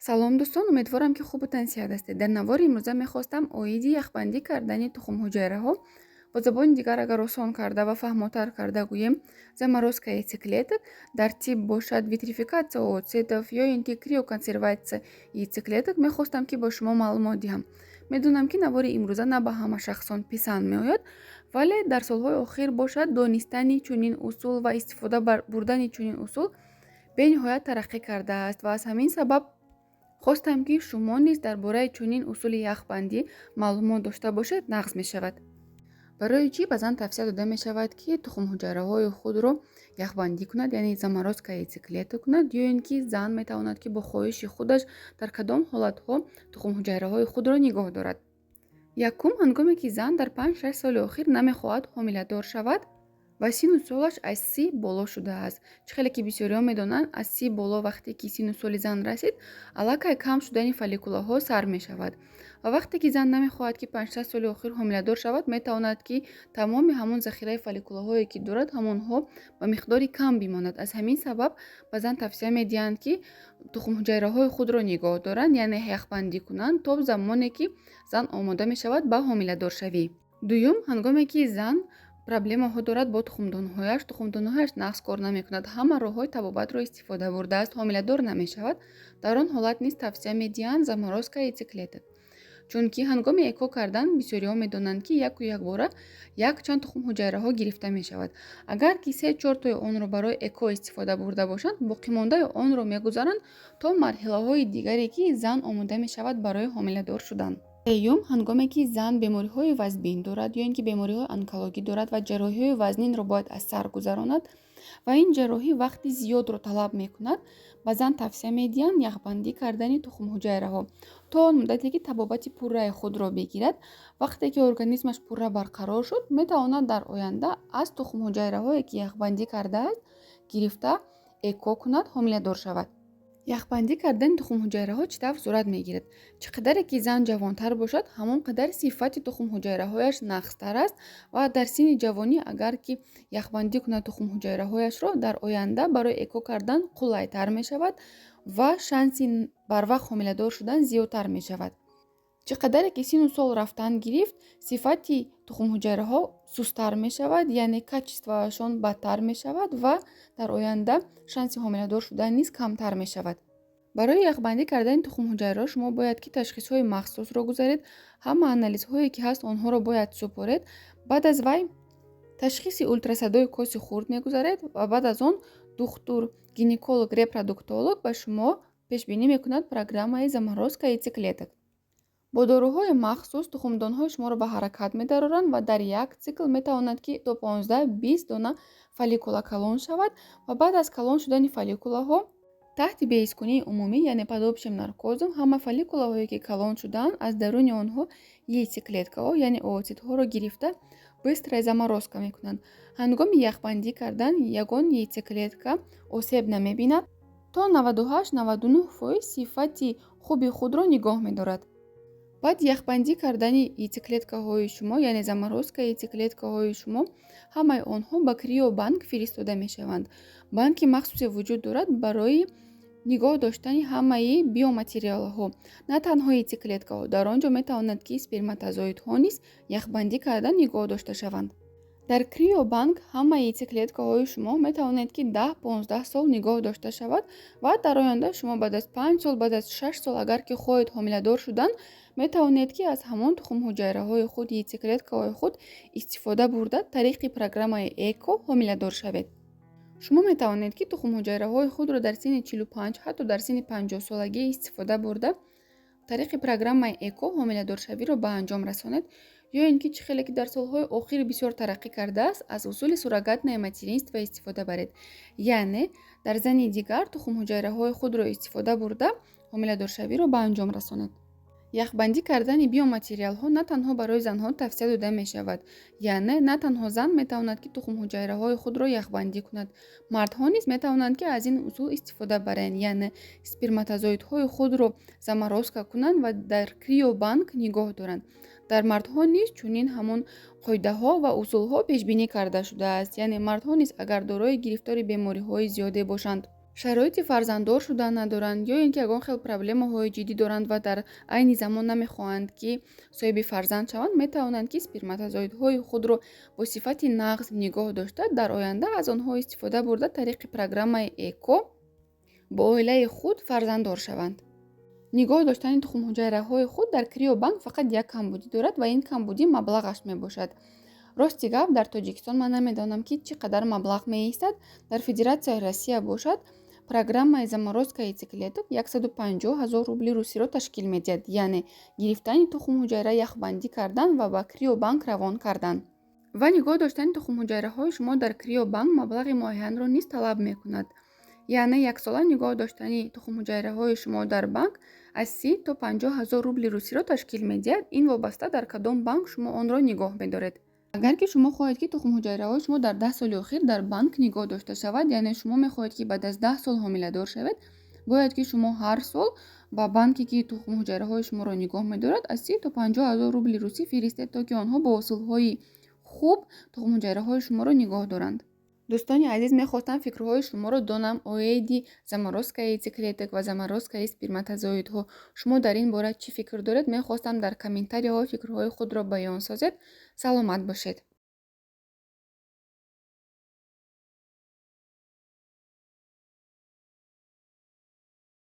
салом дӯстон, умедворам ки хубу тансиҳат ҳастед. Дар навори имрӯза мехостам оиди яхбандӣ кардани тухмҳуҷайраҳо бо забони дигар агар осон карда ва фаҳмотар карда гӯем, заморозка яйцеклеток дар тиб бошад витрификатсия ooцетов ё ин ки криоконсерватсия яйцеклеток мехостам ки бо шумо маълумот диҳам. Медонам ки навори имрӯза на ба ҳама шахсон писанд меояд, вале дар солҳои охир бошад донистани чунин усул ва истифода бурдани чунин усул бениҳоят тараққӣ кардааст ва аз ҳамин сабаб хостам ки шумо низ дар бораи чунин усули яхбандӣ маълумот дошта бошед. нағз мешавад. барои чӣ баъзан тавсия дода мешавад ки тухмҳуҷайраҳои худро яхбандӣ кунад, яъне заморозка яйцеклеток кунад, ё ин ки зан метавонад ки бо хоҳиши худаш дар кадом ҳолатҳо тухмҳуҷайраҳои худро нигоҳ дорад. якум, ҳангоме ки зан дар 5-6 соли охир намехоҳад ҳомиладор шавад ва сину солаш аз 30 боло шудааст. Чӣ хеле ки бисёриҳо медонанд аз 30 боло вақте ки сину соли зан расид, аллакай кам шудани фолликулаҳо сар мешавад ва вақте ки зан намехоҳад ки 5-6 соли охир ҳомиладор шавад, метавонад ки тамоми ҳамон захираи фолликулаҳое ки дорад, ҳамонҳо ба миқдори кам бимонад. аз ҳамин сабаб ба зан тавсия медиҳанд ки тухмҳуҷайраҳои худро нигоҳ доранд, яъне яхбандӣ кунанд то замоне ки зан омода мешавад ба ҳомиладоршавӣ. дуюм, ҳангоме ки зан проблемаҳо дорад бо тухмдонҳояш нағз кор намекунад, ҳама роҳҳои табобатро истифода бурдааст, ҳомиладор намешавад, дар он ҳолат низ тавсия медиҳанд заморозка яйцеклеток. чунки ҳангоми эко кардан бисёриҳо медонанд ки яку якбора якчанд тухмҳуҷайраҳо гирифта мешавад. агар ки 3-4 тои онро барои эко истифода бурда бошанд, боқимондаи онро мегузаранд то марҳилаҳои дигаре ки зан омода мешавад барои ҳомиладор шудан. сеюм, ҳангоме ки зан бемориҳои вазбин дорад ё ин ки бемориҳои онкологӣ дорад ва ҷарроҳиҳои вазнинро бояд аз сар гузаронад ва ин ҷарроҳӣ вақти зиёдро талаб мекунад, ба зан тавсия медиҳанд яхбандӣ кардани тухмҳуҷайраҳо то он муддате ки табобати пурраи худро бигирад. вақте ки организмаш пурра барқарор шуд, метавонад дар оянда аз тухмҳуҷайраҳое ки яхбандӣ кардааст гирифта эко кунад, ҳомиладор шавад. яхбандӣ кардани тухмҳуҷайраҳо чӣ тавр сурат мегирад? чӣ қадаре ки зан ҷавонтар бошад, ҳамон қадар сифати тухмҳуҷайраҳояш нақстар аст ва дар синни ҷавонӣ агар ки яхбандӣ кунад тухмҳуҷайраҳояшро, дар оянда барои эко кардан қулайтар мешавад ва шанси барвақт ҳомиладор шудан зиёдтар мешавад. чӣ қадаре ки сину сол рафтан гирифт, сифати тухмҳуҷайраҳо сусттар мешавад, яъне качествоашон бадтар мешавад ва дар оянда шанси ҳомиладор шудан низ камтар мешавад. барои яхбандӣ кардани тухмҳуҷайраҳо шумо бояд ки ташхисҳои махсусро гузаред, ҳама анализҳое ки ҳаст онҳоро бояд супоред. баъд аз вай ташхиси ультрасадои коси хурд мегузаред ва баъд аз он духтур гинеколог репродуктолог ба шумо пешбинӣ мекунад программаи заморозка яйцеклеток. бо доруҳои махсус тухмдонҳои шуморо ба ҳаракат медароранд ва дар як цикл метавонад ки то 15-20 дона фолликула калон шавад ва баъд аз калон шудани фолликулаҳо таҳти беҳискунии умумӣ, яъне под общим наркозом, ҳама фолликулаҳое ки калон шудаанд аз даруни онҳо яйцеклеткаҳо, яъне ooцитҳоро гирифта быстрая заморозка мекунанд. ҳангоми яхбандӣ кардан ягон яйцеклетка осеб намебинад, то 98-99% сифати хуби худро нигоҳ медорад. баъд яхбандӣ кардани яйцеклеткаҳои шумо, яъне заморозка яйцеклеткаҳои шумо, ҳамаи онҳо ба криобанк фиристода мешаванд. банки махсусе вуҷуд дорад барои нигоҳ доштани ҳамаи биоматериалҳо, на танҳо яйцеклеткаҳо. дар он ҷо метавонад ки сперматозоидҳо низ яхбандӣ карда нигоҳ дошта шаванд. дар криобанк ҳама яйцеклеткаҳои шумо метавонед ки 10-15 сол нигоҳ дошта шавад ва дар оянда шумо баъд аз 5 сол, баъд аз 6 сол агар ки хоҳед ҳомиладор шудан, метавонед ки аз ҳамон тухмҳуҷайраҳои худ, яйцеклеткаҳои худ истифода бурда тариқи программаи эко ҳомиладор шавед. шумо метавонед ки тухмҳуҷайраҳои худро дар синни 45, ҳатто дар синни 50 солагӣ истифода бурда тариқи программаи эко ҳомиладоршавиро ба анҷом расонед, ё ин ки чӣ хеле ки дар солҳои охир бисёр тараққӣ кардааст, аз усули суррогатное материнство истифода баред, яъне дар зани дигар тухмҳуҷайраҳои худро истифода бурда ҳомиладоршавиро ба анҷом расонед. яхбандӣ кардани биоматериалҳо на танҳо барои занҳо тавсия дода мешавад, яъне на танҳо зан метавонад ки тухмҳуҷайраҳои худро яхбандӣ кунад, мардҳо низ метавонанд ки аз ин усул истифода баранд, яъне сперматозоидҳои худро заморозка кунанд ва дар криобанк нигоҳ доранд. дар мардҳо низ чунин ҳамон қоидаҳо ва усулҳо пешбинӣ карда шудааст, яъне мардҳо низ агар дорои гирифтори бемориҳои зиёде бошанд, шароити фарзанддор шудан надоранд ё ин ки ягон хел проблемаҳои ҷиддӣ доранд ва дар айни замон намехоҳанд ки соҳиби фарзанд шаванд, метавонанд ки сперматозоидҳои худро бо сифати нағз нигоҳ дошта, дар оянда аз онҳо истифода бурда тариқи программаи ЭКО бо оилаи худ фарзанддор шаванд. нигоҳ доштани тухмҳуҷайраҳои худ дар криобанк фақат як камбудӣ дорад ва ин камбудӣ маблағаш мебошад. рости гап, дар тоҷикистон ман намедонам ки чӣ қадар маблағ меистад. Дар Федератсияи Россия бошад, программаи заморозкаи яйцеклеток 150 000 рубли русиро ташкил медиҳад, яъне гирифтани тухмҳуҷайра, яхбандӣ кардан ва ба криобанк равон кардан. ва нигоҳ доштани тухмҳуҷайраҳои шумо дар криобанк маблағи муайянро низ талаб мекунад. яъне яксола нигоҳ доштани тухмҳуҷайраҳои шумо дар банк аз 30 то 50 000 рубли русиро ташкил медиҳад. ин вобаста дар кадом банк шумо онро нигоҳ медоред. агар ки шумо хоҳед ки тухмҳуҷайраҳои шумо дар 10 соли охир дар банк нигоҳ дошта шавад, яъне шумо мехоҳед ки баъд аз 10 сол ҳомиладор шавед, бояд ки шумо ҳар сол ба банке ки тухмҳуҷайраҳои шуморо нигоҳ медорад аз 30 то 50 000 рубли русӣ фиристед, то ки онҳо бо усулҳои хуб тухмҳуҷайраҳои шуморо нигоҳ доранд. дӯстони азиз, мехостам фикрҳои шуморо донам оиди заморозкаи яйцеклеток ва заморозкаи сперматозоидҳо. шумо дар ин бора чӣ фикр доред? Мехостам дар комментарияҳо фикрҳои худро баён созед. саломат бошед.